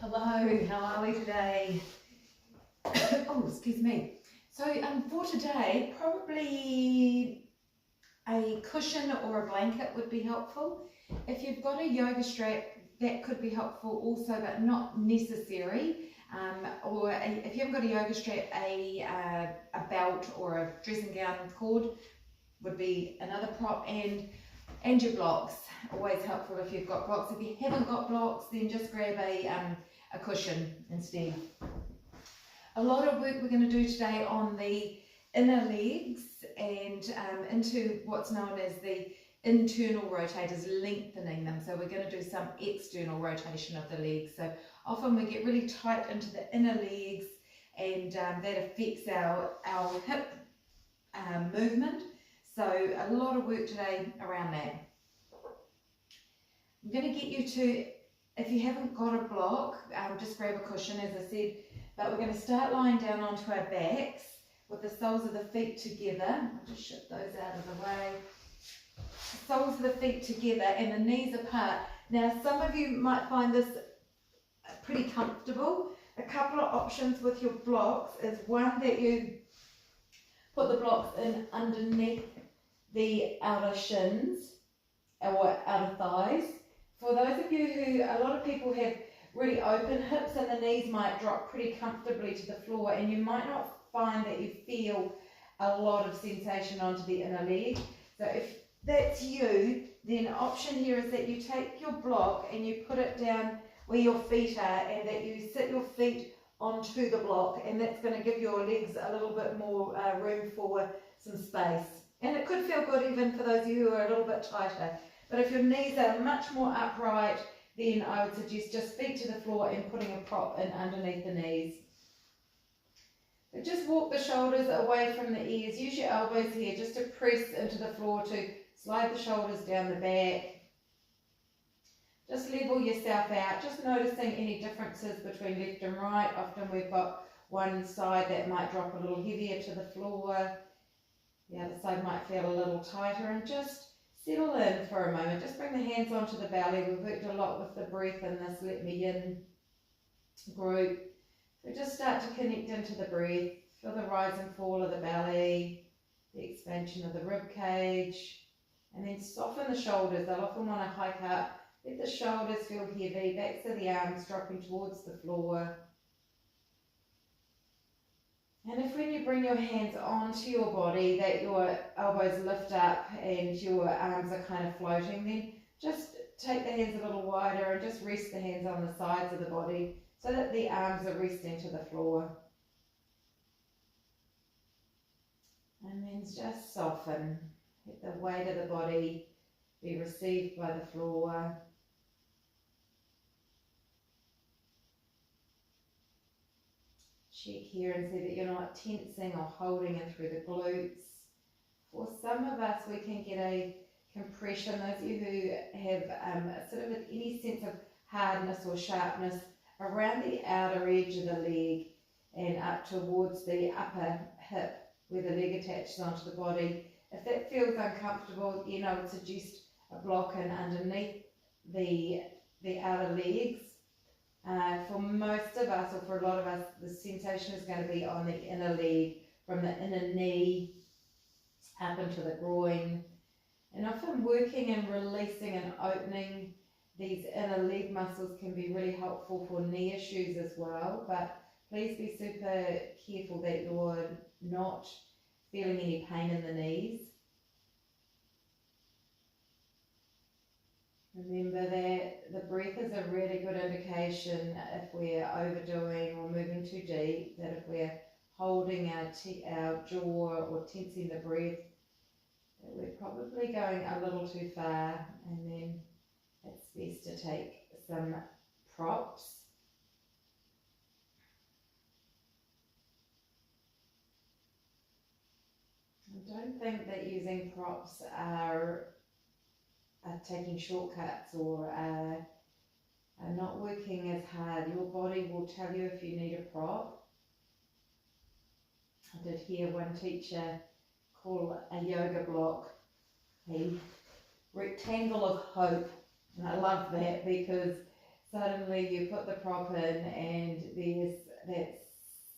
Hello, how are we today? Oh, excuse me. So for today, probably a cushion or a blanket would be helpful. If you've got a yoga strap, that could be helpful also, but not necessary. If you haven't got a yoga strap, a belt or a dressing gown cord would be another prop, and your blocks. Always helpful if you've got blocks. If you haven't got blocks, then just grab a cushion instead. A lot of work we're going to do today on the inner legs and into what's known as the internal rotators, lengthening them. So we're going to do some external rotation of the legs. So often we get really tight into the inner legs, and that affects our hip movement. So a lot of work today around that. I'm going to get you to, if you haven't got a block, just grab a cushion, as I said, but we're going to start lying down onto our backs with the soles of the feet together. I'll just shift those out of the way. Soles of the feet together and the knees apart. Now, some of you might find this pretty comfortable. A couple of options with your blocks is one, that you put the blocks in underneath the outer shins or outer thighs. For those of you who, a lot of people have really open hips and the knees might drop pretty comfortably to the floor, and you might not find that you feel a lot of sensation onto the inner leg. So if that's you, then option here is that you take your block and you put it down where your feet are, and that you sit your feet onto the block, and that's going to give your legs a little bit more room for some space. And it could feel good even for those of you who are a little bit tighter. But if your knees are much more upright, then I would suggest just feet to the floor and putting a prop in underneath the knees. So just walk the shoulders away from the ears. Use your elbows here just to press into the floor, to slide the shoulders down the back. Just level yourself out, just noticing any differences between left and right. Often we've got one side that might drop a little heavier to the floor. The other side might feel a little tighter, and just settle in for a moment. Just bring the hands onto the belly. We've worked a lot with the breath in this Let Me In group. So just start to connect into the breath. Feel the rise and fall of the belly, the expansion of the rib cage, and then soften the shoulders. They'll often want to hike up. Let the shoulders feel heavy, backs of the arms dropping towards the floor. And if when you bring your hands onto your body that your elbows lift up and your arms are kind of floating, then just take the hands a little wider and just rest the hands on the sides of the body so that the arms are resting to the floor. And then just soften. Let the weight of the body be received by the floor. Check here and see that you're not tensing or holding in through the glutes. For some of us, we can get a compression. Those of you who have sort of any sense of hardness or sharpness around the outer edge of the leg and up towards the upper hip where the leg attaches onto the body. If that feels uncomfortable, then I would suggest a block in underneath the outer legs. For most of us, or for a lot of us, the sensation is going to be on the inner leg, from the inner knee up into the groin. And often working and releasing and opening these inner leg muscles can be really helpful for knee issues as well. But please be super careful that you're not feeling any pain in the knees. Remember that the breath is a really good indication if we're overdoing or moving too deep, that if we're holding our jaw or tensing the breath, that we're probably going a little too far, and then it's best to take some props. I don't think that using props are taking shortcuts or are not working as hard. Your body will tell you if you need a prop. I did hear one teacher call a yoga block a rectangle of hope, and I love that, because suddenly you put the prop in and there's that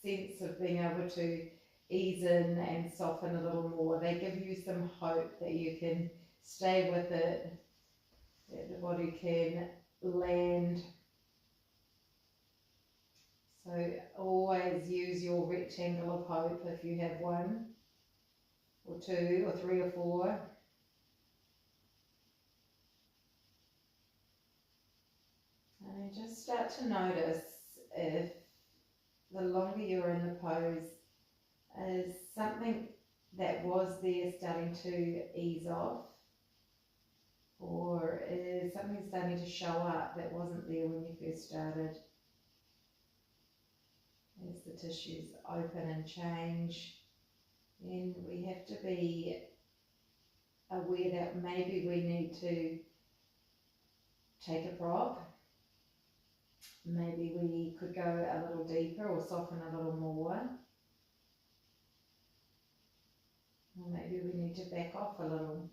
sense of being able to ease in and soften a little more. They give you some hope that you can stay with it, that the body can land. So always use your rectangle of hope if you have one, or two, or three, or four. And just start to notice if the longer you're in the pose, is something that was there starting to ease off, or is something starting to show up that wasn't there when you first started. As the tissues open and change, then we have to be aware that maybe we need to take a prop. Maybe we could go a little deeper or soften a little more. Or maybe we need to back off a little.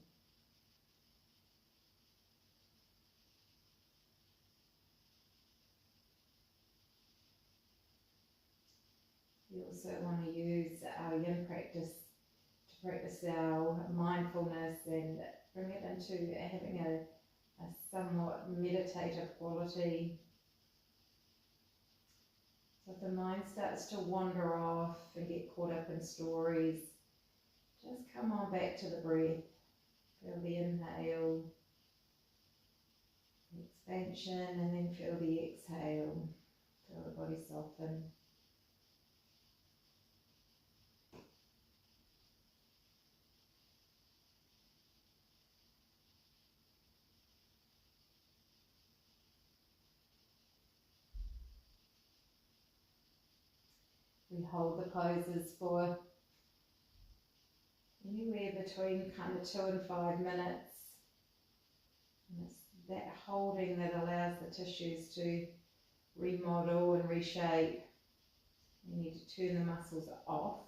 We also want to use our yin practice to practice our mindfulness and bring it into having a somewhat meditative quality. So if the mind starts to wander off and get caught up in stories, just come on back to the breath. Feel the inhale, the expansion, and then feel the exhale. Feel the body soften. We hold the poses for anywhere between kind of 2 and 5 minutes. And it's that holding that allows the tissues to remodel and reshape. We need to turn the muscles off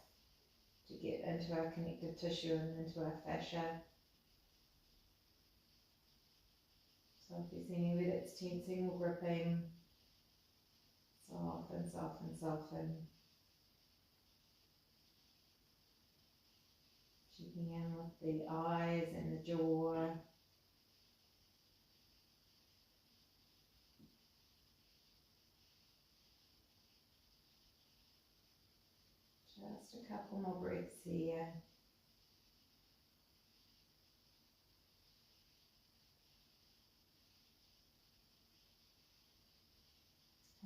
to get into our connective tissue and into our fascia. So if there's anywhere that's tensing or gripping, soften, soften, soften. Checking in with the eyes and the jaw. Just a couple more breaths here.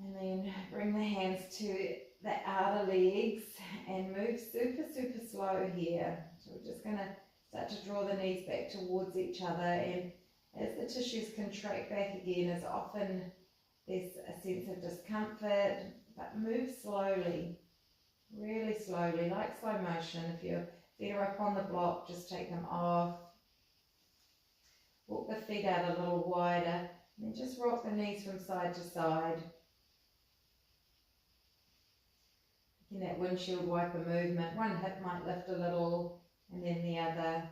And then bring the hands to the outer legs and move super, super slow here. So we're just going to start to draw the knees back towards each other, and as the tissues contract back again, as often there's a sense of discomfort, but move slowly, really slowly, like slow motion. If your feet are up on the block, just take them off. Walk the feet out a little wider, and then just rock the knees from side to side. In that windshield wiper movement, one hip might lift a little and then the other.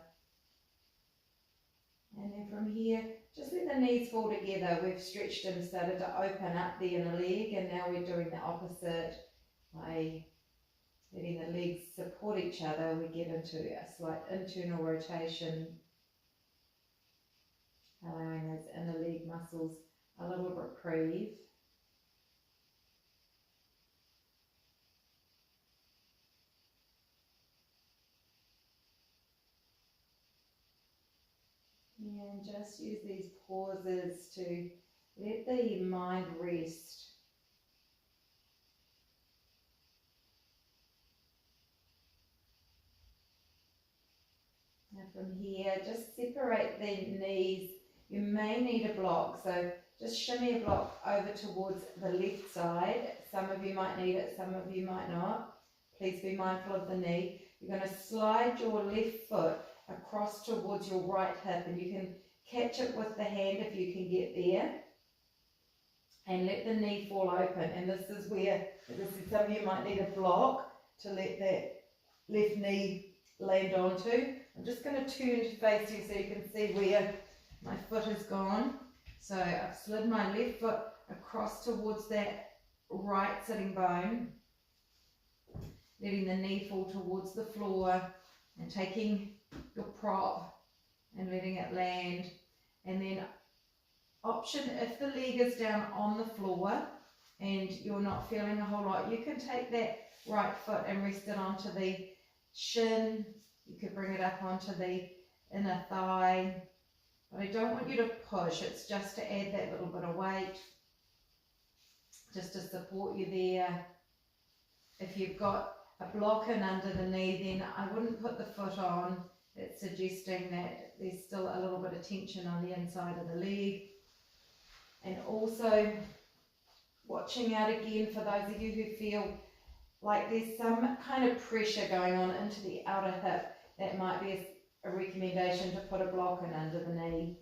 And then from here, just let the knees fall together. We've stretched and started to open up the inner leg, and now we're doing the opposite by letting the legs support each other. We get into a slight internal rotation, allowing those inner leg muscles a little reprieve. And just use these pauses to let the mind rest. Now from here, just separate the knees. You may need a block, so just shimmy a block over towards the left side. Some of you might need it, some of you might not. Please be mindful of the knee. You're going to slide your left foot across towards your right hip, and you can catch it with the hand if you can get there, and let the knee fall open. And this is where, as I said, some of you might need a block to let that left knee land onto. I'm just going to turn to face you so you can see where my foot has gone. So I've slid my left foot across towards that right sitting bone, letting the knee fall towards the floor and taking your prop and letting it land. And then option, if the leg is down on the floor and you're not feeling a whole lot, you can take that right foot and rest it onto the shin. You could bring it up onto the inner thigh. But I don't want you to push, it's just to add that little bit of weight, just to support you there. If you've got a block in under the knee, then I wouldn't put the foot on. It's suggesting that there's still a little bit of tension on the inside of the leg. And also watching out again for those of you who feel like there's some kind of pressure going on into the outer hip, that might be a recommendation to put a block in under the knee.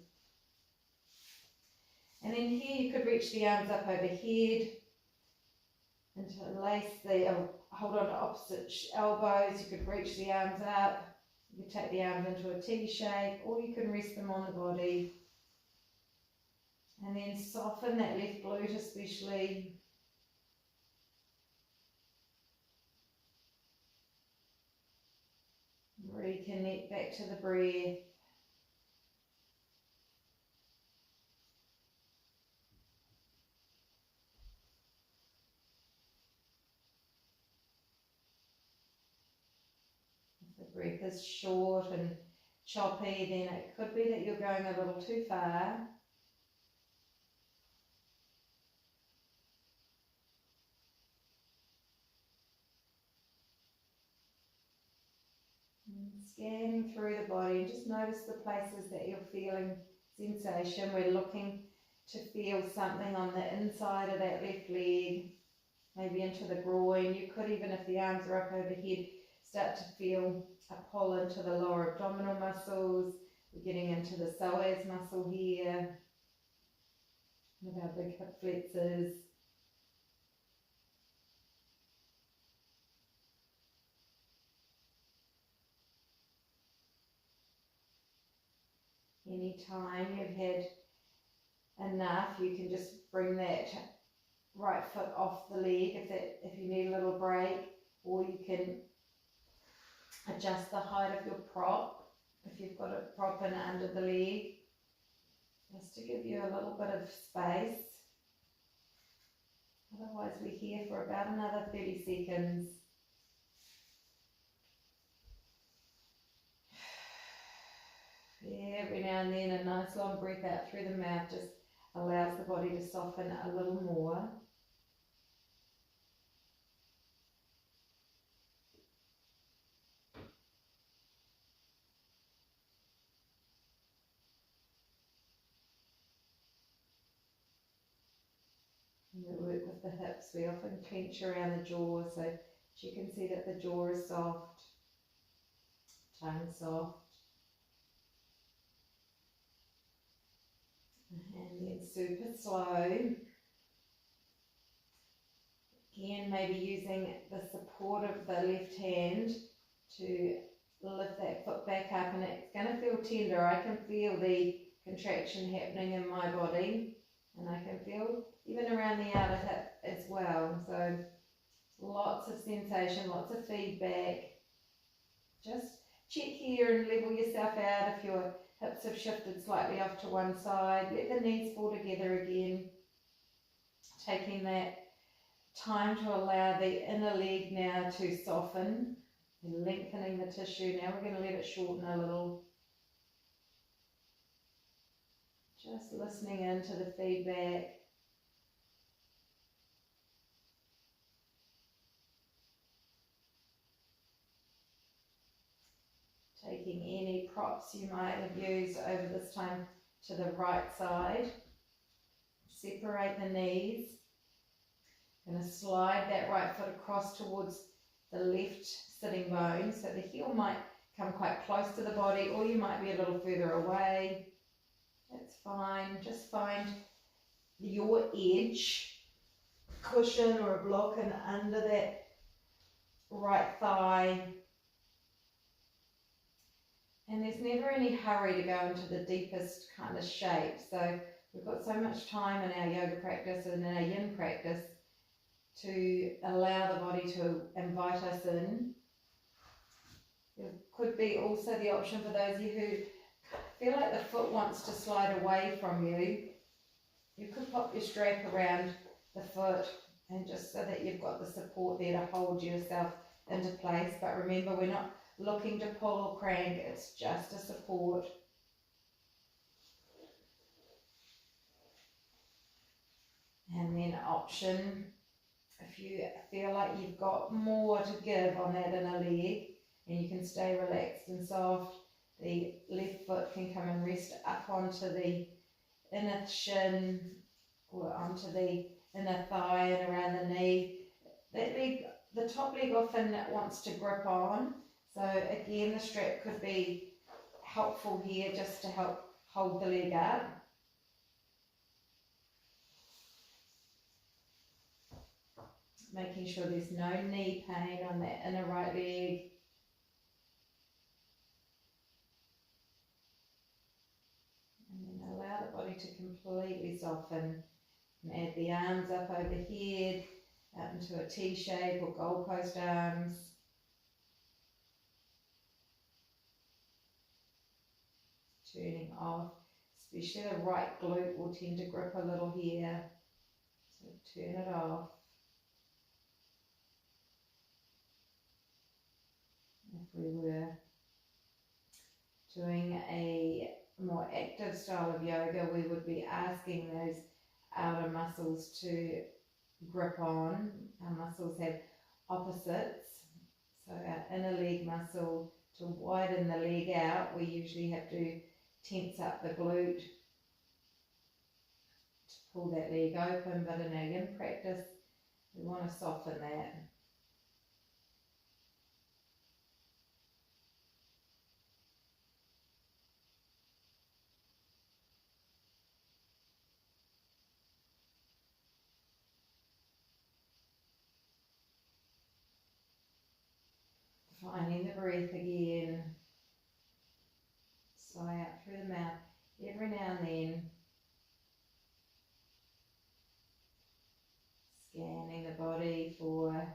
And then here you could reach the arms up overhead, interlace hold on to opposite elbows. You could reach the arms up, you could take the arms into a T shape, or you can rest them on the body. And then soften that left glute especially. Reconnect back to the breath. If the breath is short and choppy, then it could be that you're going a little too far. Scanning through the body, just notice the places that you're feeling sensation. We're looking to feel something on the inside of that left leg, maybe into the groin. You could, even if the arms are up overhead, start to feel a pull into the lower abdominal muscles. We're getting into the psoas muscle here, with our big hip flexors. Anytime you've had enough, you can just bring that right foot off the leg if you need a little break, or you can adjust the height of your prop if you've got a prop in under the leg, just to give you a little bit of space. Otherwise we're here for about another 30 seconds. Yeah, every now and then a nice long breath out through the mouth just allows the body to soften a little more. When we work with the hips, we often clench around the jaw, so you can see that the jaw is soft, tongue soft. And then super slow. Again, maybe using the support of the left hand to lift that foot back up, and it's going to feel tender. I can feel the contraction happening in my body, and I can feel even around the outer hip as well. So lots of sensation, lots of feedback. Just check here and level yourself out if your hips have shifted slightly off to one side. Let the knees fall together again. Taking that time to allow the inner leg now to soften and lengthening the tissue. Now we're going to let it shorten a little. Just listening into the feedback. Taking any props you might have used over this time to the right side. Separate the knees. Going to slide that right foot across towards the left sitting bone, so the heel might come quite close to the body, or you might be a little further away. That's fine. Just find your edge, cushion or a block in under that right thigh. And there's never any hurry to go into the deepest kind of shape, so we've got so much time in our yoga practice and in our yin practice to allow the body to invite us in. There could be also the option for those of you who feel like the foot wants to slide away from you. You could pop your strap around the foot and just so that you've got the support there to hold yourself into place. But remember, we're not looking to pull or crank, it's just a support. And then option, if you feel like you've got more to give on that inner leg and you can stay relaxed and soft, the left foot can come and rest up onto the inner shin or onto the inner thigh and around the knee. That leg, the top leg often wants to grip on, so again the strap could be helpful here just to help hold the leg up. Making sure there's no knee pain on that inner right leg. And then allow the body to completely soften. And add the arms up overhead, out into a T shape or goalpost arms. Turning off, especially the right glute will tend to grip a little here. So turn it off. If we were doing a more active style of yoga, we would be asking those outer muscles to grip on. Our muscles have opposites, so our inner leg muscle, to widen the leg out, we usually have to tense up the glute to pull that leg open, but in our yin practice we want to soften that. Finding the breath again. Sigh out through the mouth every now and then. Scanning the body for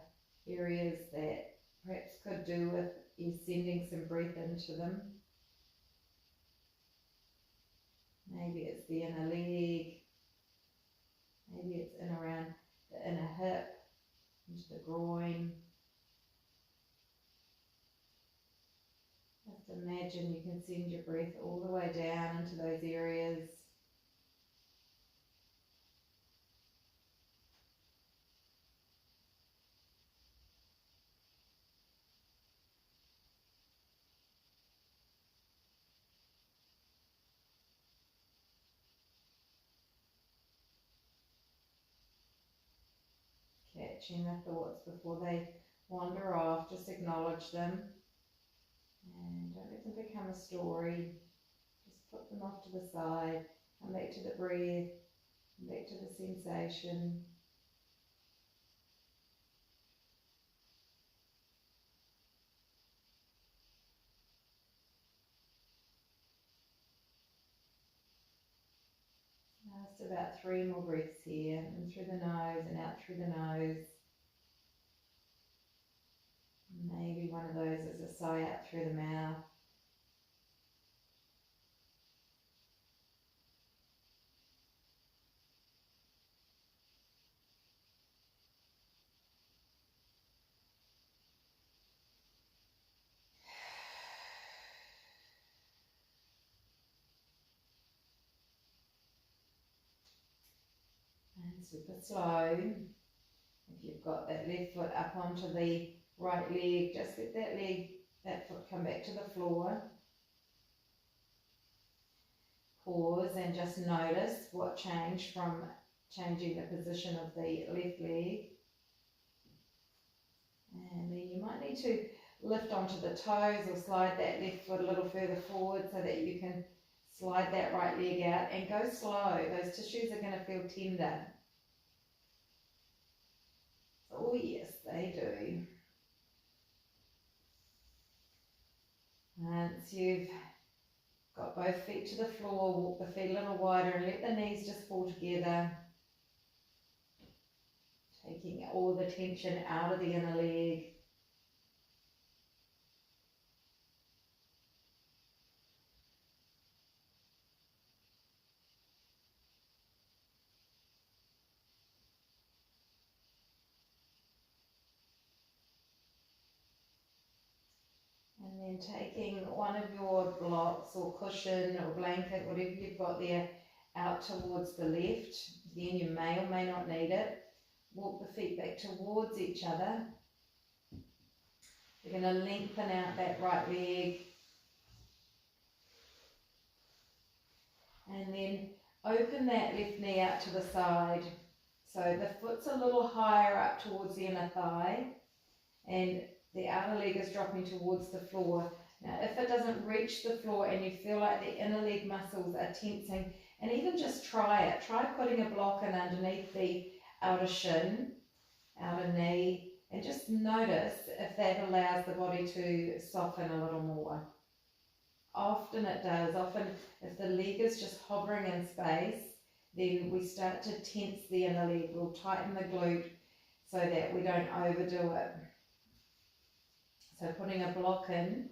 areas that perhaps could do with you sending some breath into them. Maybe it's the inner leg. Maybe it's in around the inner hip, into the groin. Just imagine you can send your breath all the way down into those areas. Catching the thoughts before they wander off, just acknowledge them. And don't let them become a story. Just put them off to the side. Come back to the breath. Come back to the sensation. Just about 3 more breaths here. In through the nose and out through the nose. Maybe one of those is a sigh out through the mouth. And super slow. If you've got that left foot up onto the right leg, just let that foot come back to the floor. Pause and just notice what changed from changing the position of the left leg. And then you might need to lift onto the toes or slide that left foot a little further forward so that you can slide that right leg out and go slow. Those tissues are going to feel tender. Oh yes, they do. Once you've Got both feet to the floor, walk the feet a little wider and let the knees just fall together. Taking all the tension out of the inner leg. And then taking one of your blocks or cushion or blanket, whatever you've got there, out towards the left. Again, you may or may not need it. Walk the feet back towards each other. You're going to lengthen out that right leg. And then open that left knee out to the side. So the foot's a little higher up towards the inner thigh. And the outer leg is dropping towards the floor. Now, if it doesn't reach the floor and you feel like the inner leg muscles are tensing, and even just try it. Try putting a block in underneath the outer shin, outer knee, and just notice if that allows the body to soften a little more. Often it does. Often if the leg is just hovering in space, then we start to tense the inner leg. We'll tighten the glute so that we don't overdo it. So putting a block in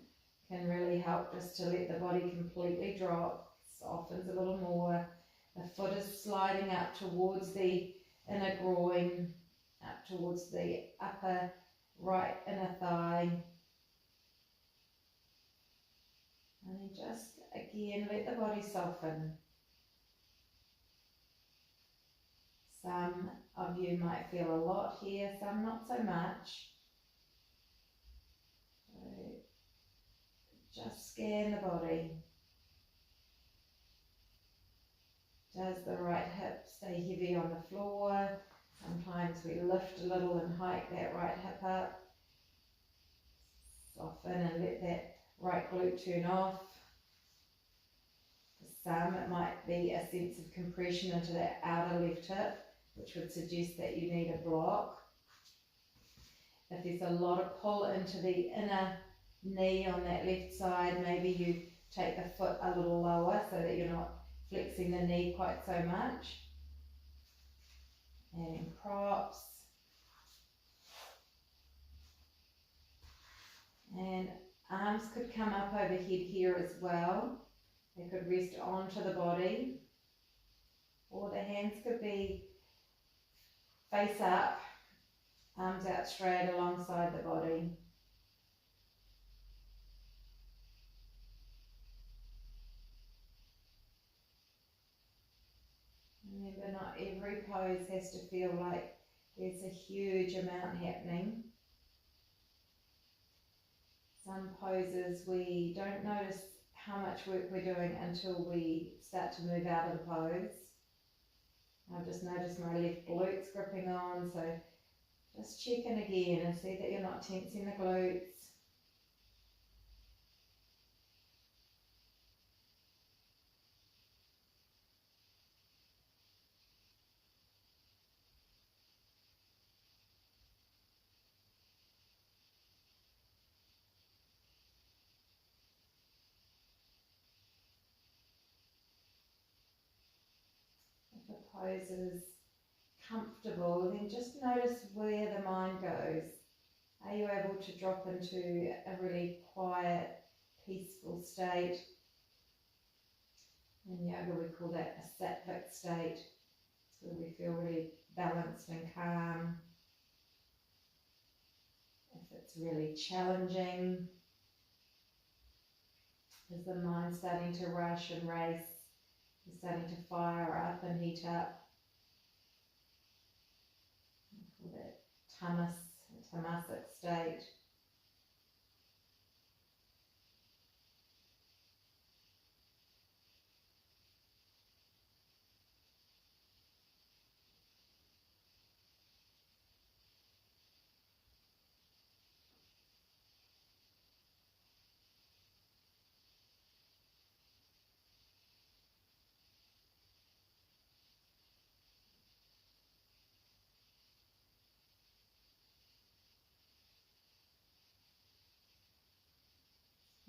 can really help just to let the body completely drop, softens a little more. The foot is sliding up towards the inner groin, up towards the upper right inner thigh. And then just again let the body soften. Some of you might feel a lot here, some not so much. Just scan the body. Does the right hip stay heavy on the floor? Sometimes we lift a little and hike that right hip up. Soften and let that right glute turn off. For some it might be a sense of compression into that outer left hip, which would suggest that you need a block. If there's a lot of pull into the inner knee on that left side, maybe you take the foot a little lower so that you're not flexing the knee quite so much. Adding props. And arms could come up overhead here as well. They could rest onto the body. Or the hands could be face up, arms out straight alongside the body. Remember, not every pose has to feel like there's a huge amount happening. Some poses we don't notice how much work we're doing until we start to move out of the pose. I've just noticed my left glutes gripping on, so just check in again and see that you're not tensing the glutes. If the pose is comfortable, then just notice where the mind goes. Are you able to drop into a really quiet, peaceful state? In yoga we call that a sattvic state. It's where we feel really balanced and calm. If it's really challenging, is the mind starting to rush and race? Is starting to fire up and heat up? We call that tamasic state.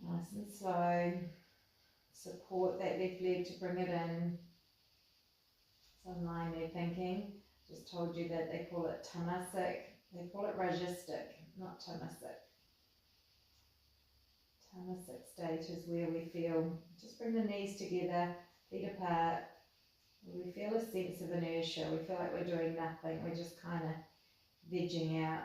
Nice and slow. support that left leg to bring it in. So I'm lying there thinking, just told you that they call it tamasic. They call it rajastic, not tamasic. Tamasic state is where we feel, just bring the knees together, feet apart. We feel a sense of inertia. We feel like we're doing nothing. We're just kind of vegging out.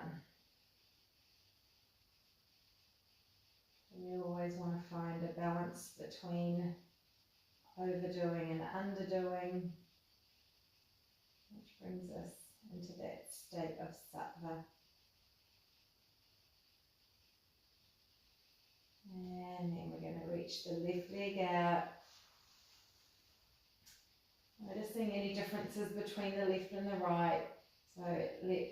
We always want to find a balance between overdoing and underdoing, which brings us into that state of sattva. And then we're going to reach the left leg out. Noticing any differences between the left and the right. So let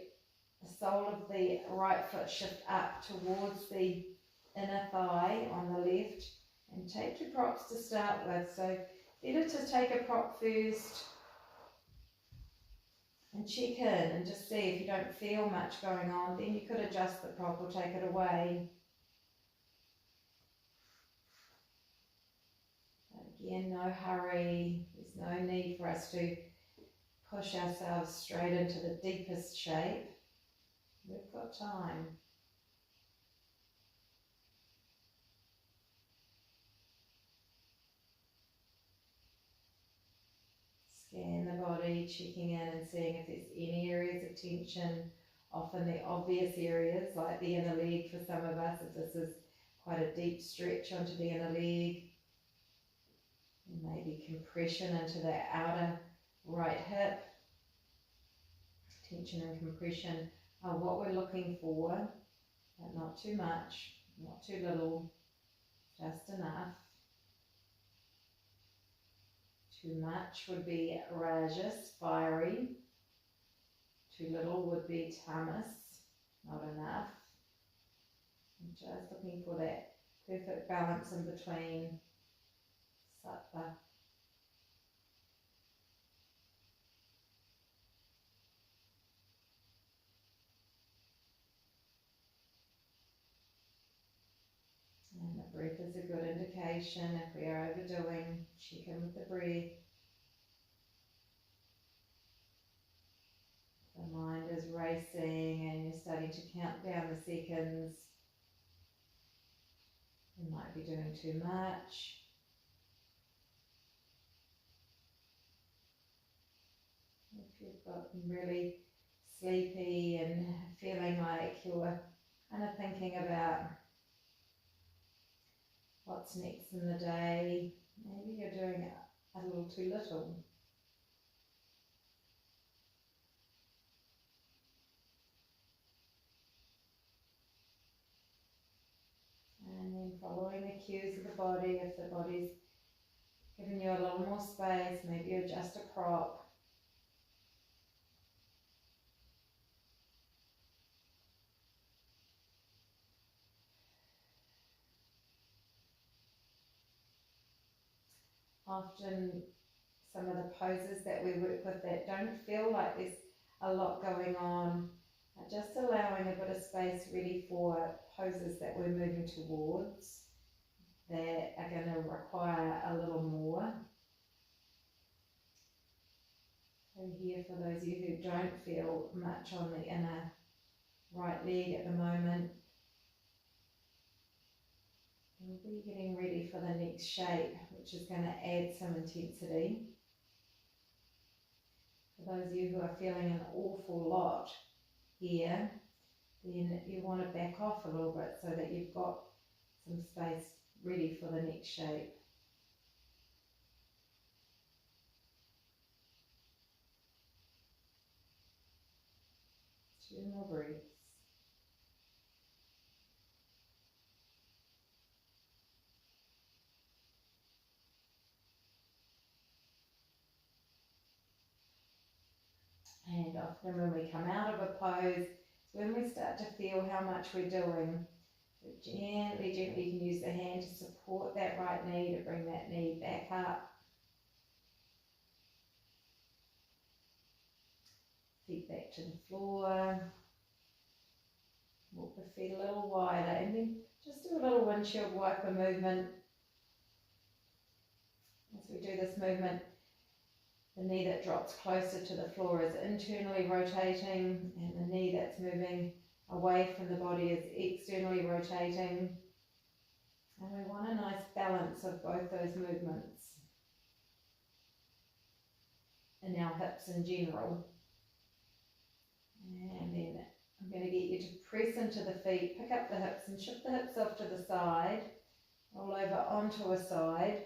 the sole of the right foot shift up towards the inner thigh on the left, and take your props to start with. So better to take a prop first and check in and just see if you don't feel much going on. Then you could adjust the prop or take it away. Again, no hurry. There's no need for us to push ourselves straight into the deepest shape. We've got time. Scan the body, checking in and seeing if there's any areas of tension. Often the obvious areas, like the inner leg for some of us, if this is quite a deep stretch onto the inner leg. Maybe compression into the outer right hip. Tension and compression are what we're looking for, but not too much, not too little, just enough. Too much would be rajas, fiery. Too little would be tamas, not enough. I'm just looking for that perfect balance in between. Sattva. And the breath is a good indication. If we are overdoing, check in with the breath. The mind is racing and you're starting to count down the seconds. You might be doing too much. If you've gotten really sleepy and feeling like you're kind of thinking about what's next in the day, maybe you're doing a little too little. And then following the cues of the body, if the body's giving you a little more space, maybe adjust a prop. Often some of the poses that we work with that don't feel like there's a lot going on, are just allowing a bit of space ready for poses that we're moving towards that are going to require a little more. So here, for those of you who don't feel much on the inner right leg at the moment, we'll be getting ready for the next shape, which is going to add some intensity. For those of you who are feeling an awful lot here, then you want to back off a little bit so that you've got some space ready for the next shape. 2 more breaths. And often when we come out of a pose, it's when we start to feel how much we're doing. So gently, gently you can use the hand to support that right knee, to bring that knee back up. Feet back to the floor. Walk the feet a little wider, and then just do a little windshield wiper movement. So we do this movement, the knee that drops closer to the floor is internally rotating, and the knee that's moving away from the body is externally rotating. And we want a nice balance of both those movements in our hips in general. And then I'm going to get you to press into the feet, pick up the hips and shift the hips off to the side, roll over onto a side,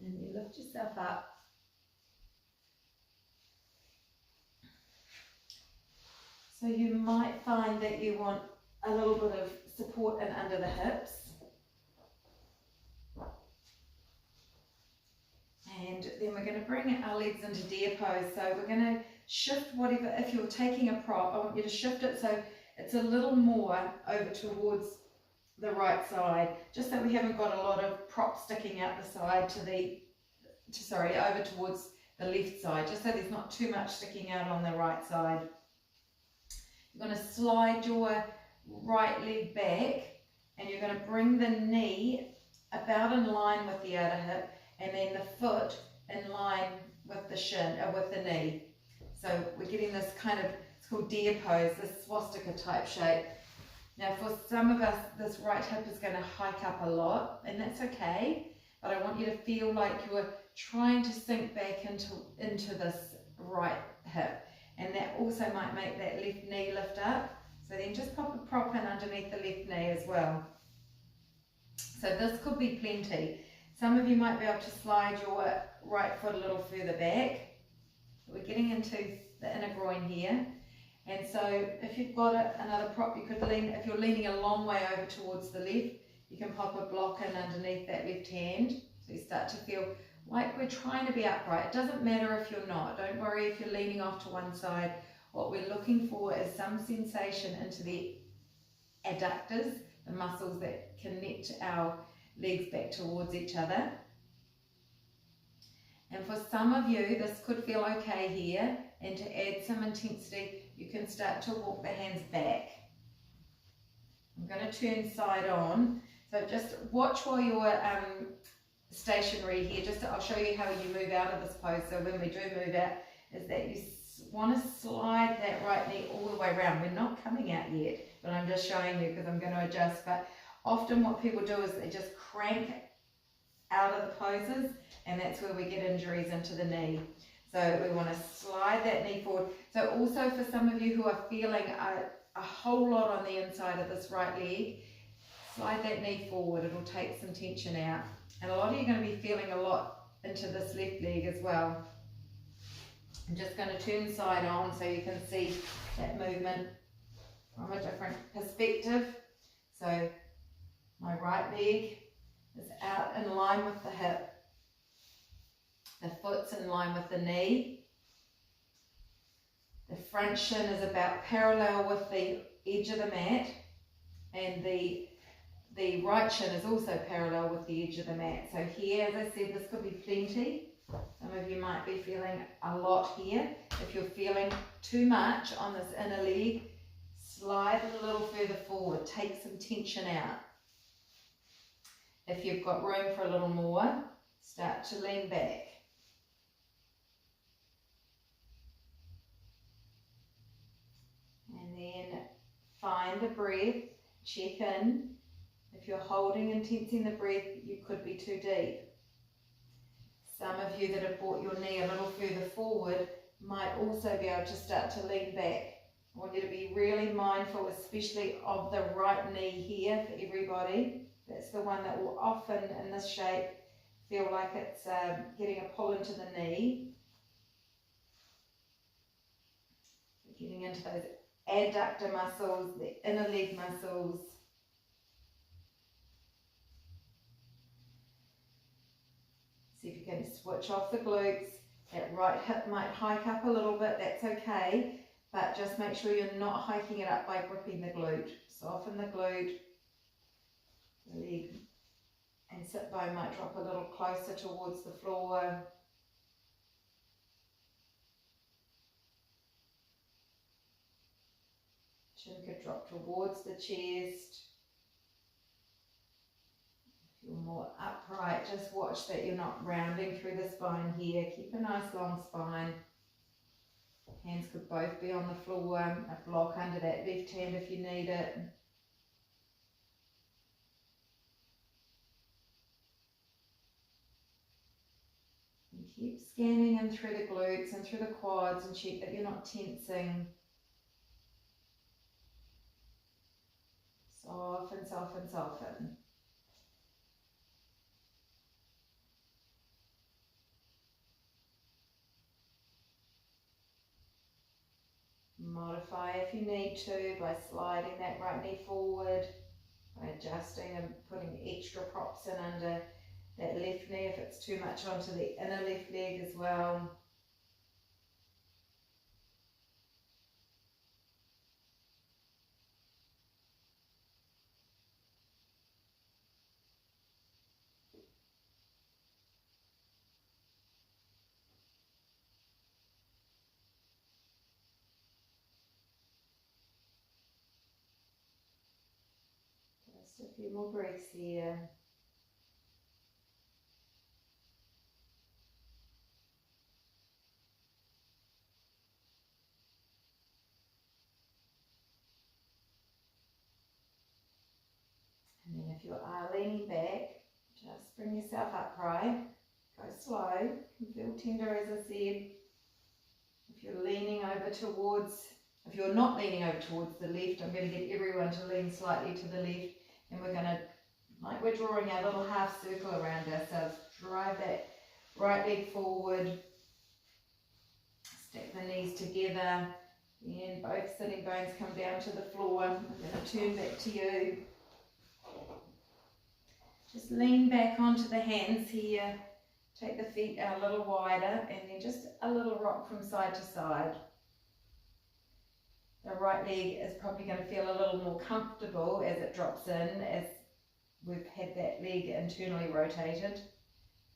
and you lift yourself up. So you might find that you want a little bit of support in under the hips. And then we're going to bring our legs into deer pose. So we're going to shift whatever, if you're taking a prop, I want you to shift it so it's a little more over towards the right side, just so we haven't got a lot of prop sticking out the side over towards the left side, just so there's not too much sticking out on the right side. You're going to slide your right leg back, and you're going to bring the knee about in line with the outer hip, and then the foot in line with the shin, with the knee. So we're getting this kind of, it's called deer pose, this swastika type shape. Now for some of us, this right hip is going to hike up a lot, and that's okay, but I want you to feel like you're trying to sink back into this right hip, and that also might make that left knee lift up. So then just pop a prop in underneath the left knee as well. So this could be plenty. Some of you might be able to slide your right foot a little further back. We're getting into the inner groin here. And so if you've got another prop, you could lean, if you're leaning a long way over towards the left, you can pop a block in underneath that left hand. So you start to feel like we're trying to be upright. It doesn't matter if you're not. Don't worry if you're leaning off to one side. What we're looking for is some sensation into the adductors, the muscles that connect our legs back towards each other. And for some of you, this could feel okay here, and to add some intensity, you can start to walk the hands back. I'm going to turn side on, so just watch while you're stationary here. I'll show you how you move out of this pose. So when we do move out, is that you want to slide that right knee all the way around. We're not coming out yet, but I'm just showing you because I'm going to adjust. But often what people do is they just crank out of the poses, and that's where we get injuries into the knee. So we want to slide that knee forward. So also for some of you who are feeling a whole lot on the inside of this right leg, slide that knee forward. It'll take some tension out. And a lot of you are going to be feeling a lot into this left leg as well. I'm just going to turn side on so you can see that movement from a different perspective. So my right leg is out in line with the hip. The foot's in line with the knee. The front shin is about parallel with the edge of the mat, and the right shin is also parallel with the edge of the mat. So here, as I said, this could be plenty. Some of you might be feeling a lot here. If you're feeling too much on this inner leg, slide it a little further forward, take some tension out. If you've got room for a little more, start to lean back. And then find the breath, check in. If you're holding and tensing the breath, you could be too deep. Some of you that have brought your knee a little further forward might also be able to start to lean back. I want you to be really mindful, especially of the right knee here for everybody. That's the one that will often, in this shape, feel like it's getting a pull into the knee. Getting into those adductor muscles, the inner leg muscles. See if you can switch off the glutes. That right hip might hike up a little bit, that's okay, but just make sure you're not hiking it up by gripping the glute. Soften the glute, the leg and sit bone might drop a little closer towards the floor. Chin could drop towards the chest. If you're more upright. Just watch that you're not rounding through the spine here. Keep a nice long spine. Hands could both be on the floor, a block under that left hand if you need it. And keep scanning in through the glutes and through the quads and check that you're not tensing. Soften, soften, soften. Modify if you need to by sliding that right knee forward, by adjusting and putting extra props in under that left knee if it's too much onto the inner left leg as well. Just a few more breaths here. And then if you are leaning back, just bring yourself upright. Go slow. You can feel tender as I said. If you're leaning over towards, if you're not leaning over towards the left, I'm going to get everyone to lean slightly to the left. And we're going to, like we're drawing our little half circle around ourselves, drive that right leg forward, stack the knees together, and both sitting bones come down to the floor. I'm going to turn back to you. Just lean back onto the hands here, take the feet out a little wider, and then just a little rock from side to side. The right leg is probably going to feel a little more comfortable as it drops in, as we've had that leg internally rotated.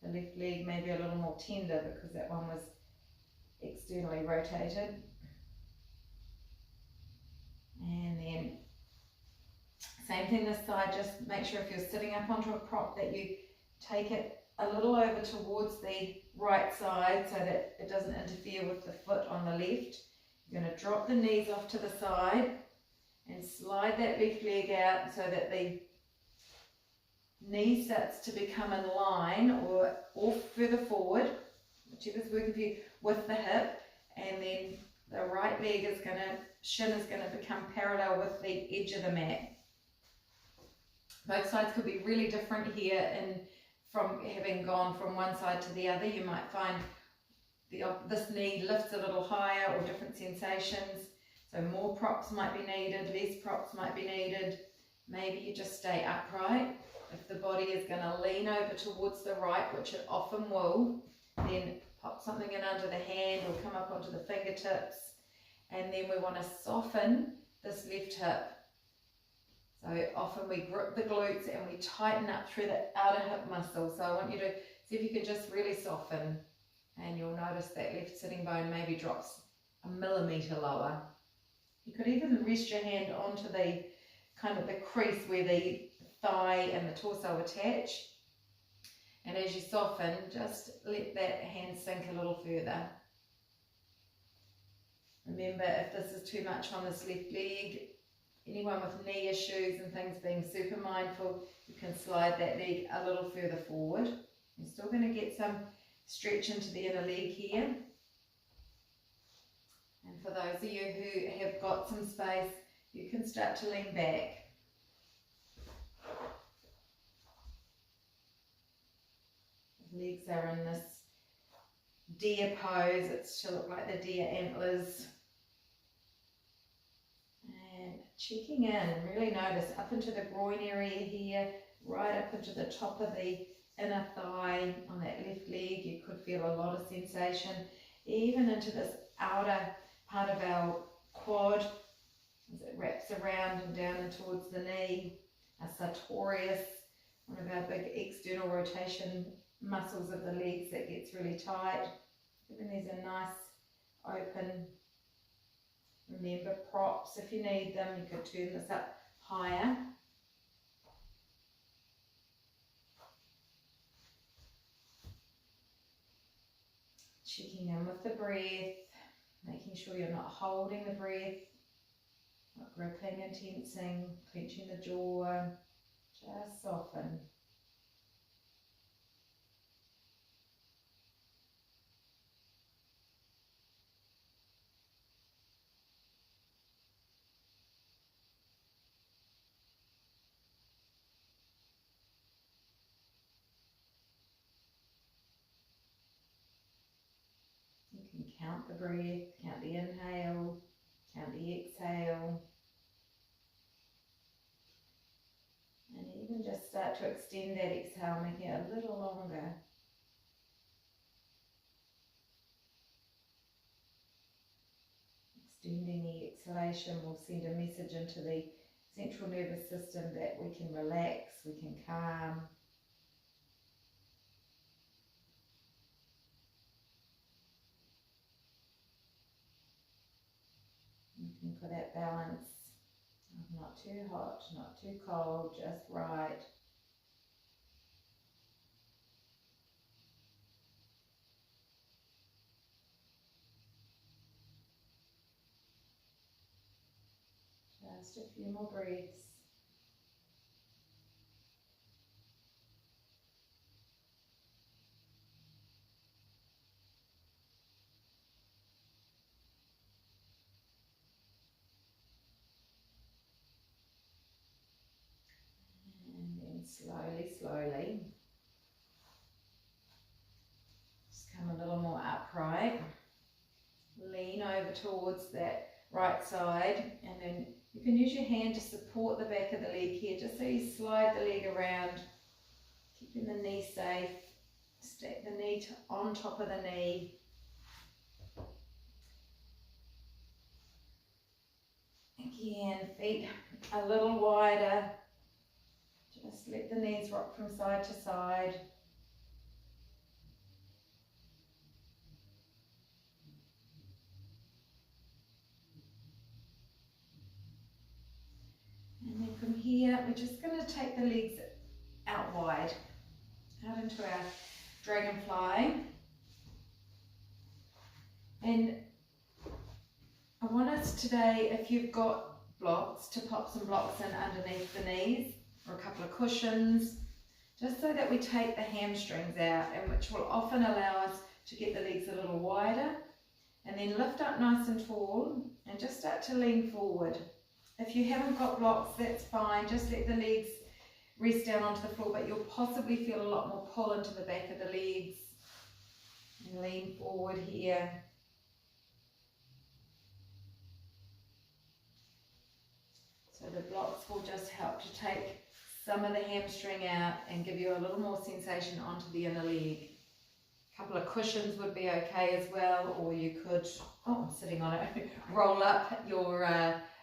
The left leg may be a little more tender because that one was externally rotated. And then same thing this side, just make sure if you're sitting up onto a prop that you take it a little over towards the right side so that it doesn't interfere with the foot on the left. You're going to drop the knees off to the side and slide that left leg out so that the knee starts to become in line or further forward, whichever's working for you, with the hip, and then the right leg is going to, shin is going to become parallel with the edge of the mat. Both sides could be really different here, and from having gone from one side to the other, you might find this knee lifts a little higher or different sensations. So more props might be needed, less props might be needed. Maybe you just stay upright. If the body is going to lean over towards the right, which it often will, then pop something in under the hand or come up onto the fingertips. And then we want to soften this left hip. So often we grip the glutes and we tighten up through the outer hip muscle. So I want you to see if you can just really soften, and you'll notice that left sitting bone maybe drops a millimetre lower. You could even rest your hand onto the kind of the crease where the thigh and the torso attach. And as you soften, just let that hand sink a little further. Remember, if this is too much on this left leg, anyone with knee issues and things, being super mindful, you can slide that leg a little further forward. You're still going to get some stretch into the inner leg here. And for those of you who have got some space, you can start to lean back. Legs are in this deer pose. It's to look like the deer antlers. And checking in, really notice up into the groin area here, right up into the top of the inner thigh on that left leg. You could feel a lot of sensation, even into this outer part of our quad as it wraps around and down and towards the knee. Our sartorius, one of our big external rotation muscles of the legs that gets really tight. Giving these a nice open. Remember, props, if you need them, you could turn this up higher. Checking in with the breath, making sure you're not holding the breath, not gripping and tensing, clenching the jaw, just soften. You can count the breath, count the inhale, count the exhale. And even just start to extend that exhale, making it a little longer. Extending the exhalation will send a message into the central nervous system that we can relax, we can calm. Looking for that balance of not too hot, not too cold, just right. Just a few more breaths. And then slowly, slowly, just come a little more upright. Lean over towards that right side, and then you can use your hand to support the back of the leg here, just so you slide the leg around, keeping the knee safe. Stack the knee on top of the knee. Again, feet a little wider. Just let the knees rock from side to side. And then from here, we're just going to take the legs out wide, out into our dragonfly. And I want us today, if you've got blocks, to pop some blocks in underneath the knees, or a couple of cushions, just so that we take the hamstrings out, and which will often allow us to get the legs a little wider, and then lift up nice and tall and just start to lean forward. If you haven't got blocks, that's fine, just let the legs rest down onto the floor, but you'll possibly feel a lot more pull into the back of the legs. And lean forward here. So the blocks will just help to take some of the hamstring out and give you a little more sensation onto the inner leg. A couple of cushions would be okay as well, or you could, oh, I'm sitting on it, roll up your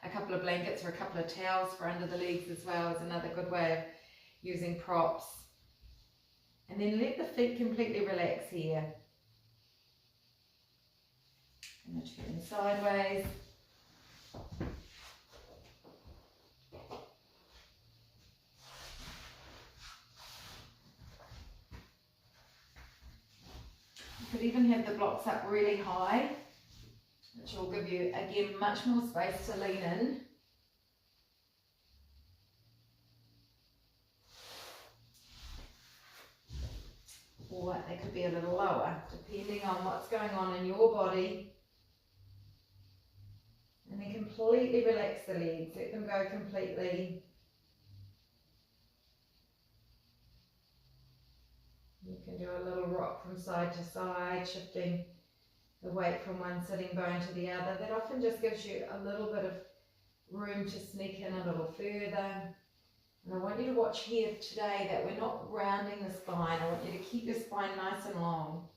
a couple of blankets or a couple of towels for under the legs as well is another good way of using props. And then let the feet completely relax here. And turn sideways. You could even have the blocks up really high, which will give you, again, much more space to lean in. Or they could be a little lower, depending on what's going on in your body. And then completely relax the legs, let them go completely. You can do a little rock from side to side, shifting the weight from one sitting bone to the other. That often just gives you a little bit of room to sneak in a little further. And I want you to watch here today that we're not rounding the spine. I want you to keep your spine nice and long.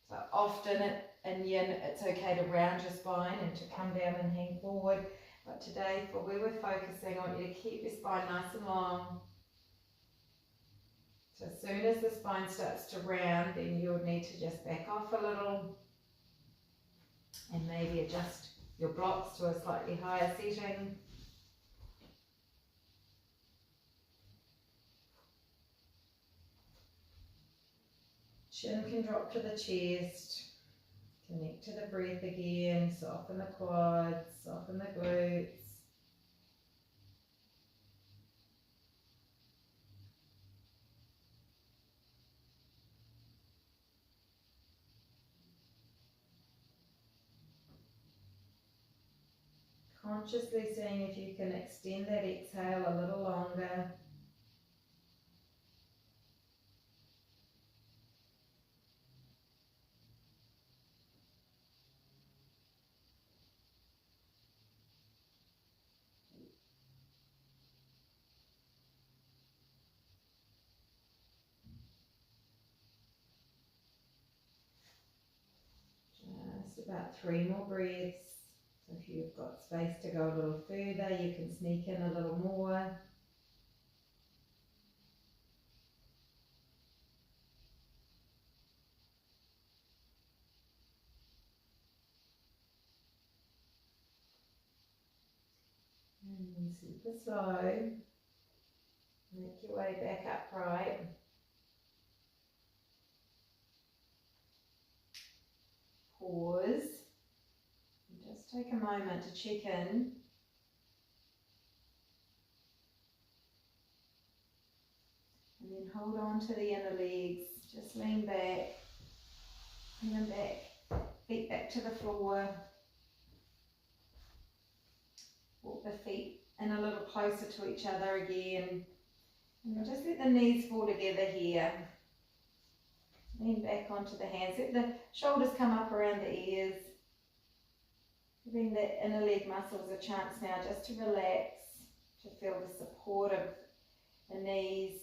So often in yin, it's okay to round your spine and to come down and hang forward. But today, for where we're focusing, I want you to keep your spine nice and long. So as soon as the spine starts to round, then you'll need to just back off a little and maybe adjust your blocks to a slightly higher setting. Chin can drop to the chest. Connect to the breath again, soften the quads, soften the glutes. Consciously seeing if you can extend that exhale a little longer. Just about 3 more breaths. So if you've got space to go a little further, you can sneak in a little more. And then super slow, make your way back upright. Pause. And just take a moment to check in. And then hold on to the inner legs. Just lean back. Bring them back. Feet back to the floor. Walk the feet in a little closer to each other again. And we'll just let the knees fall together here. Lean back onto the hands. Let the shoulders come up around the ears. Giving the inner leg muscles a chance now just to relax, to feel the support of the knees.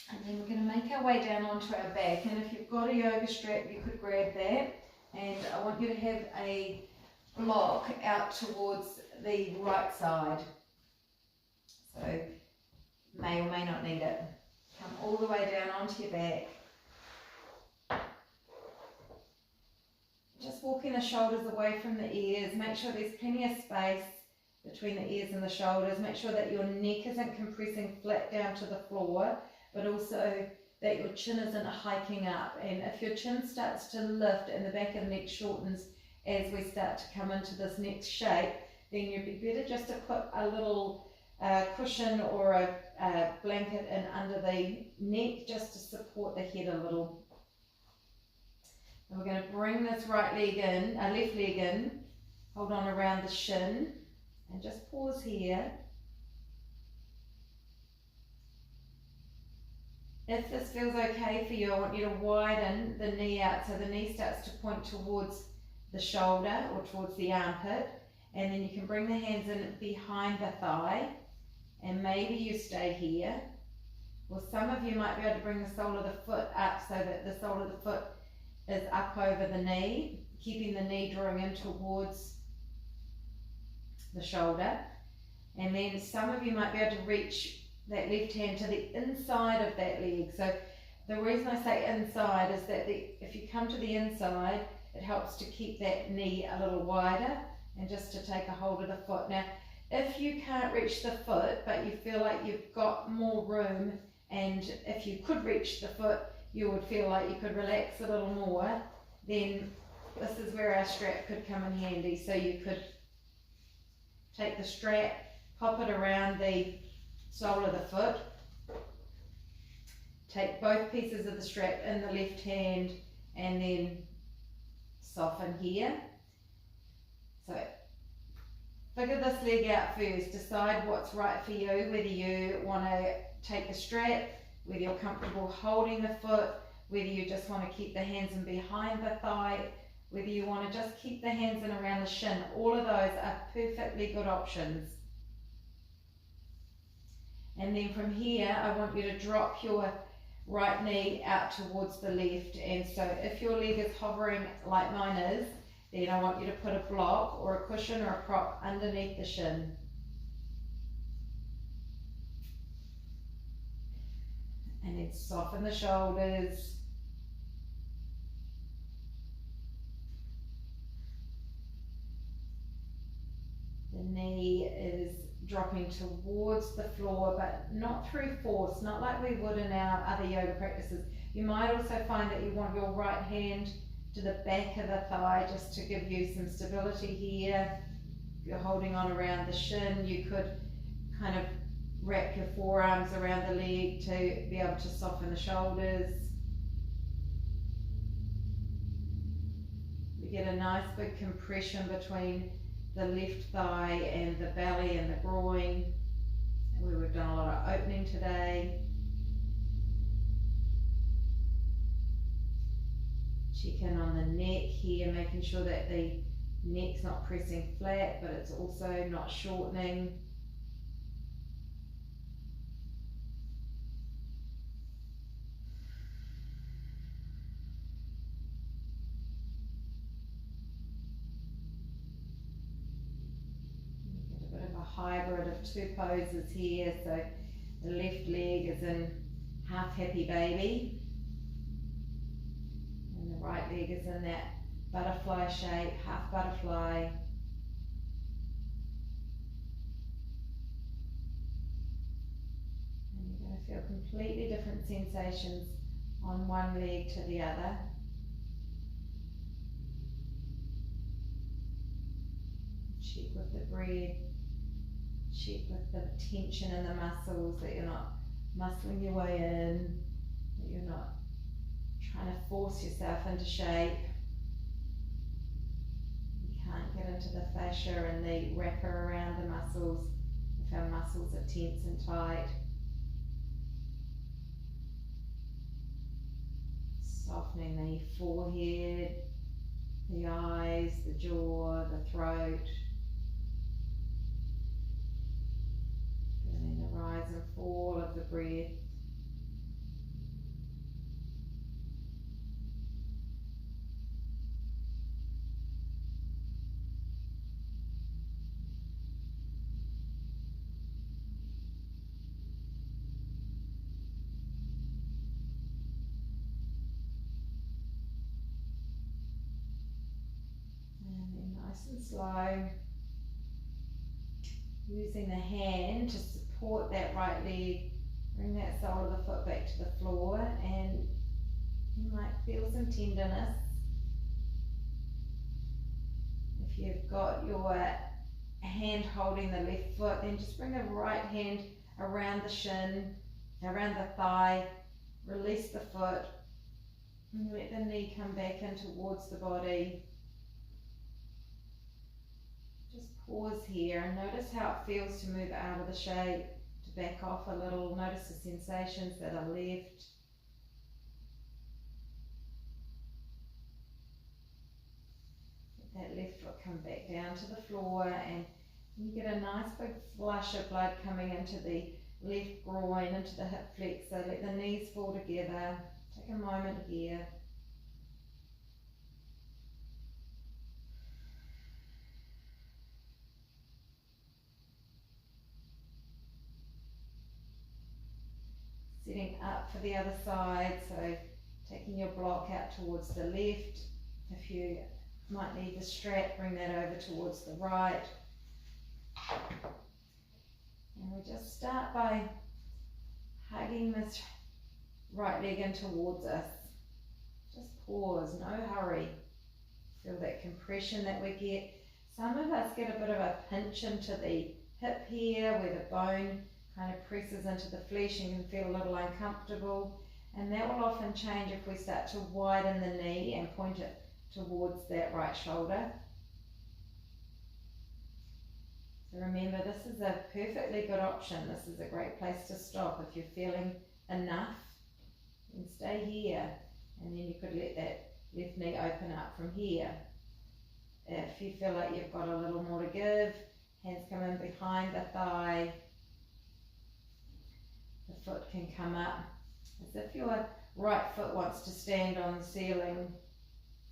And then we're going to make our way down onto our back, and if you've got a yoga strap you could grab that, and I want you to have a block out towards the right side, so may or may not need it. Come all the way down onto your back. Just walking the shoulders away from the ears, make sure there's plenty of space between the ears and the shoulders, make sure that your neck isn't compressing flat down to the floor, but also that your chin isn't hiking up. And if your chin starts to lift and the back of the neck shortens as we start to come into this next shape, then you'd be better just to put a little cushion or a blanket in under the neck just to support the head a little. And we're going to bring this right leg in, left leg in, hold on around the shin, and just pause here. If this feels okay for you, I want you to widen the knee out so the knee starts to point towards the shoulder or towards the armpit, and then you can bring the hands in behind the thigh, and maybe you stay here. Or some of you might be able to bring the sole of the foot up so that the sole of the foot is up over the knee, keeping the knee drawing in towards the shoulder. And then some of you might be able to reach that left hand to the inside of that leg. So the reason I say inside is that if you come to the inside, it helps to keep that knee a little wider and just to take a hold of the foot. Now, if you can't reach the foot, but you feel like you've got more room, and if you could reach the foot, you would feel like you could relax a little more, then this is where our strap could come in handy. So you could take the strap, pop it around the sole of the foot, take both pieces of the strap in the left hand, and then soften here. So figure this leg out first, decide what's right for you, whether you want to take the strap, whether you're comfortable holding the foot, whether you just want to keep the hands in behind the thigh, whether you want to just keep the hands in around the shin. All of those are perfectly good options. And then from here, I want you to drop your right knee out towards the left. And so if your leg is hovering like mine is, then I want you to put a block or a cushion or a prop underneath the shin. And then soften the shoulders. The knee is dropping towards the floor, but not through force, not like we would in our other yoga practices. You might also find that you want your right hand to the back of the thigh just to give you some stability here. If you're holding on around the shin, you could kind of wrap your forearms around the leg to be able to soften the shoulders. We get a nice big compression between the left thigh and the belly and the groin, where we've done a lot of opening today. Check in on the neck here, making sure that the neck's not pressing flat, but it's also not shortening. Hybrid of two poses here, so the left leg is in half happy baby and the right leg is in that butterfly shape, half butterfly. And you're going to feel completely different sensations on one leg to the other. Check with the breath. Check with the tension in the muscles, that you're not muscling your way in, that you're not trying to force yourself into shape. You can't get into the fascia and the wrapper around the muscles if our muscles are tense and tight. Softening the forehead, the eyes, the jaw, the throat. The rise and fall of the breath. And then nice and slow, using the hand to support that right leg, bring that sole of the foot back to the floor, and you might feel some tenderness. If you've got your hand holding the left foot, then just bring the right hand around the shin, around the thigh, release the foot, and let the knee come back in towards the body. Just pause here and notice how it feels to move out of the shape, to back off a little. Notice the sensations that are left. Let that left foot come back down to the floor, and you get a nice big flush of blood coming into the left groin, into the hip flexor. Let the knees fall together. Take a moment here. Setting up for the other side, so taking your block out towards the left. If you might need the strap, bring that over towards the right. And we just start by hugging this right leg in towards us. Just pause, no hurry. Feel that compression that we get. Some of us get a bit of a pinch into the hip here, where the bone kind of presses into the flesh and you can feel a little uncomfortable, and that will often change if we start to widen the knee and point it towards that right shoulder. So remember, this is a perfectly good option. This is a great place to stop. If you're feeling enough, then stay here, and then you could let that left knee open up from here. If you feel like you've got a little more to give, hands come in behind the thigh. The foot can come up as if your right foot wants to stand on the ceiling.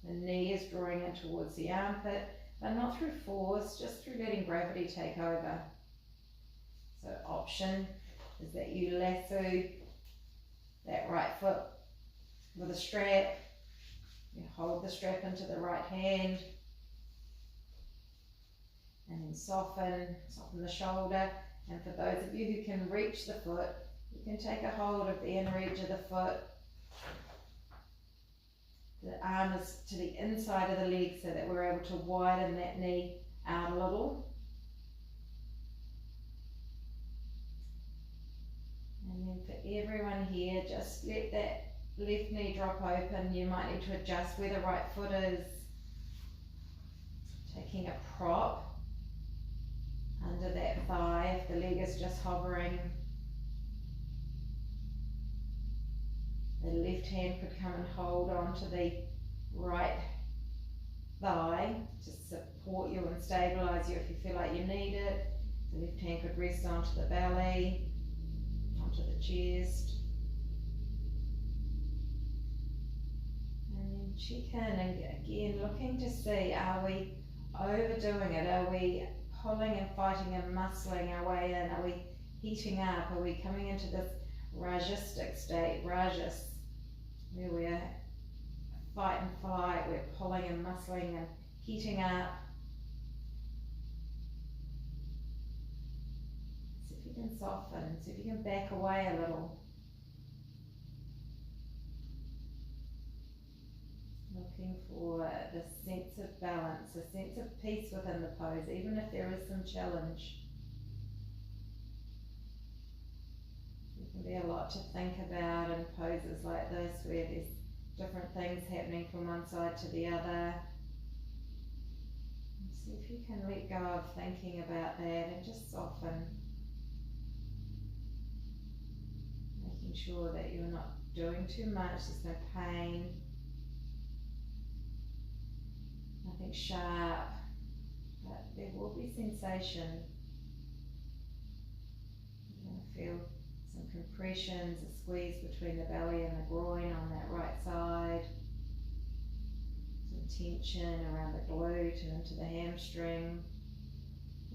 The knee is drawing in towards the armpit, but not through force, just through letting gravity take over. So option is that you lasso that right foot with a strap. You hold the strap into the right hand, and then soften the shoulder. And for those of you who can reach the foot, you can take a hold of the inner edge of the foot. The arm is to the inside of the leg so that we're able to widen that knee out a little. And then for everyone here, just let that left knee drop open. You might need to adjust where the right foot is. Taking a prop under that thigh if the leg is just hovering. The left hand could come and hold onto the right thigh to support you and stabilize you if you feel like you need it. The left hand could rest onto the belly, onto the chest. And then check in and again looking to see, are we overdoing it? Are we pulling and fighting and muscling our way in? Are we heating up? Are we coming into this rajasic state, rajas, where we're fight and flight, we're pulling and muscling and heating up? See if you can soften, see if you can back away a little. Looking for this sense of balance, a sense of peace within the pose, even if there is some challenge. There can be a lot to think about in poses like this, where there's different things happening from one side to the other. And see if you can let go of thinking about that and just soften. Making sure that you're not doing too much, there's no pain. Nothing sharp, but there will be sensation. You're going to feel some compressions, a squeeze between the belly and the groin on that right side. Some tension around the glute and into the hamstring.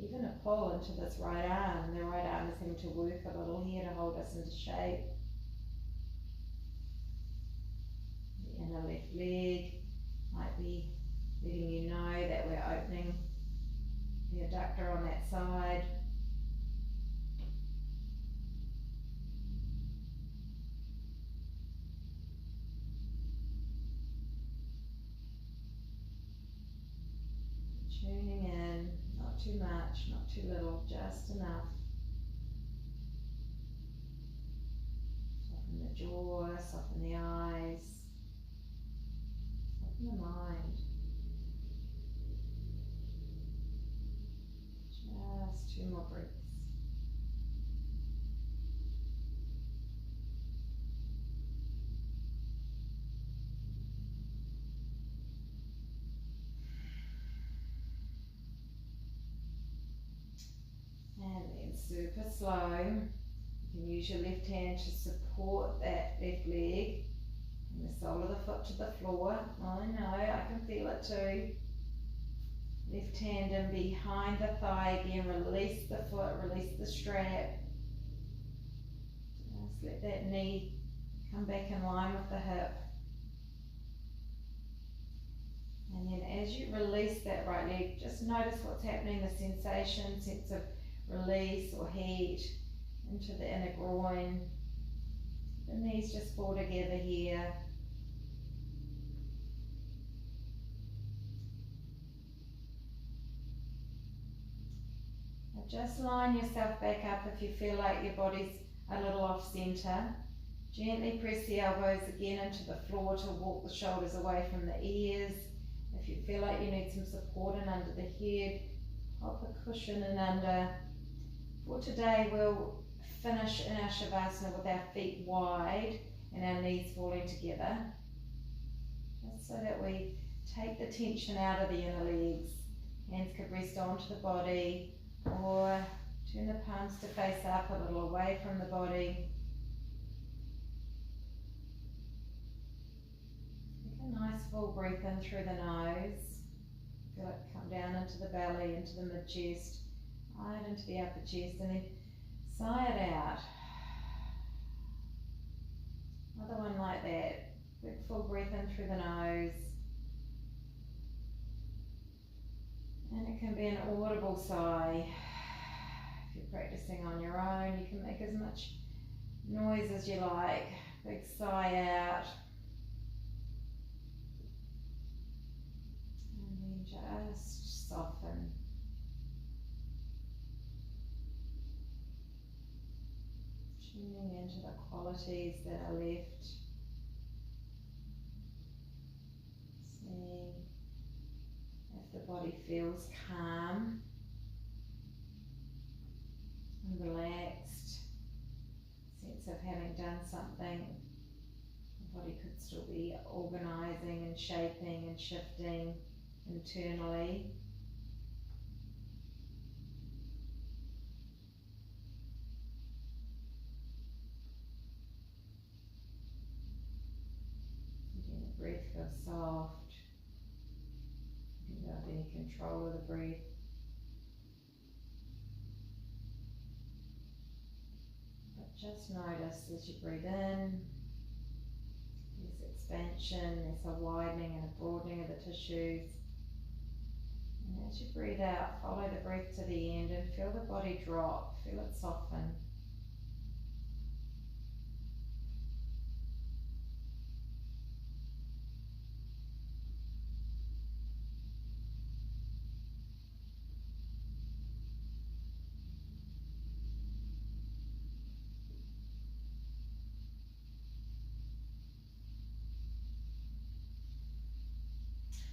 Even a pull into this right arm. The right arm is having to work a little here to hold us into shape. The inner left leg might be letting you know that we're opening the adductor on that side. Tuning in, not too much, not too little, just enough. Soften the jaw, soften the eyes, soften the mind. Just 2 more breaths. And then super slow, you can use your left hand to support that left leg and the sole of the foot to the floor. I know, I can feel it too. Left hand in behind the thigh again, release the foot, release the strap. Just let that knee come back in line with the hip. And then as you release that right leg, just notice what's happening, the sensation, sense of release or heat into the inner groin. The knees just fall together here. Just line yourself back up if you feel like your body's a little off center. Gently press the elbows again into the floor to walk the shoulders away from the ears. If you feel like you need some support in under the head, pop a cushion in under. For today, we'll finish in our Shavasana with our feet wide and our knees falling together, just so that we take the tension out of the inner legs. Hands could rest onto the body, or turn the palms to face up a little away from the body. Take a nice full breath in through the nose. Feel it come down into the belly, into the mid-chest, right into the upper chest, and then sigh it out. Another one like that. Big full breath in through the nose. And it can be an audible sigh. If you're practicing on your own, you can make as much noise as you like. Big sigh out. And then just soften. Tuning into the qualities that are left. Seeing if the body feels calm and relaxed. Sense of having done something. The body could still be organising and shaping and shifting internally. Letting the breath go soft. Without any control of the breath. But just notice as you breathe in, there's expansion, there's a widening and a broadening of the tissues. And as you breathe out, follow the breath to the end and feel the body drop, feel it soften.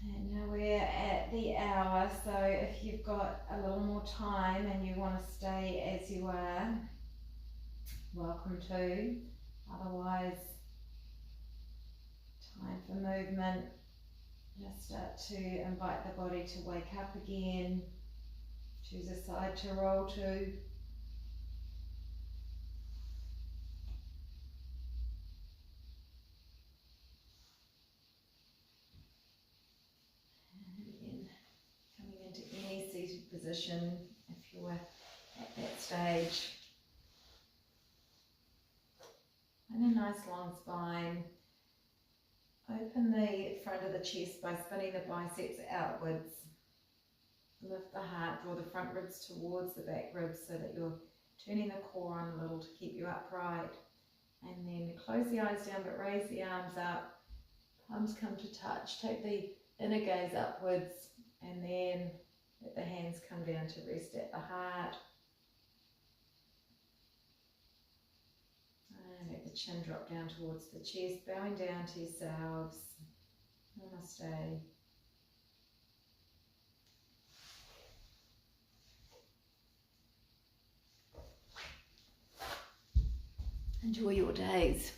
And now we're at the hour, so if you've got a little more time and you want to stay as you are, welcome to. Otherwise, time for movement. Just start to invite the body to wake up again. Choose a side to roll to. Coming into any seated position if you're at that stage. And a nice long spine. Open the front of the chest by spinning the biceps outwards. Lift the heart, draw the front ribs towards the back ribs so that you're turning the core on a little to keep you upright. And then close the eyes down but raise the arms up. Palms come to touch. Take the inner gaze upwards and then let the hands come down to rest at the heart. And let the chin drop down towards the chest, bowing down to yourselves. Namaste. Enjoy your days.